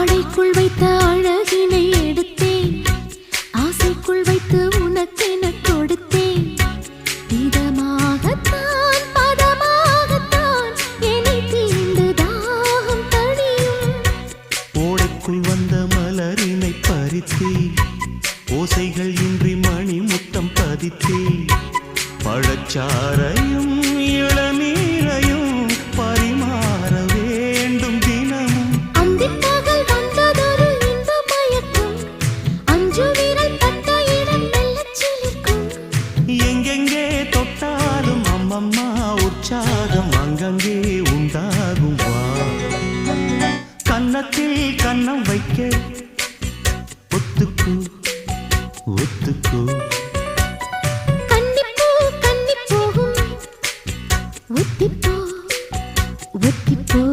ஆடைக்குள் வைத்த அழகினை எடுத்தேன், ஆசைக்குள் வைத்து உனக்கென கொடுத்தேன். இதமாகத்தான் பதமாகத்தான் என்னை தீண்டு தாகம் தணியும். ஓடைக்குள் வந்த மலரினை பறித்தேன், ஓசைகள் இன்றி மணி முத்தம் பதித்தேன். பழச்சாரையும் இளநீரையும் பரிமாற வேண்டும் தினமும். அந்திப்பகல் வந்ததொரு இன்ப மயக்கம், அஞ்சு விரல் பட்ட இடம் மெல்லச் சிலிர்க்கும். எங்கெங்கே தொட்டாலும் அம்மம்மா உற்சாகம் அங்கங்கே உண்டாகும். வா கன்னத்தில் கன்னம் வைக்க ஒத்துக்கு ஒத்துக்கு. கன்னிப்பூ கன்னி போகும், ஒத்திப்போ ஒத்திப்போ.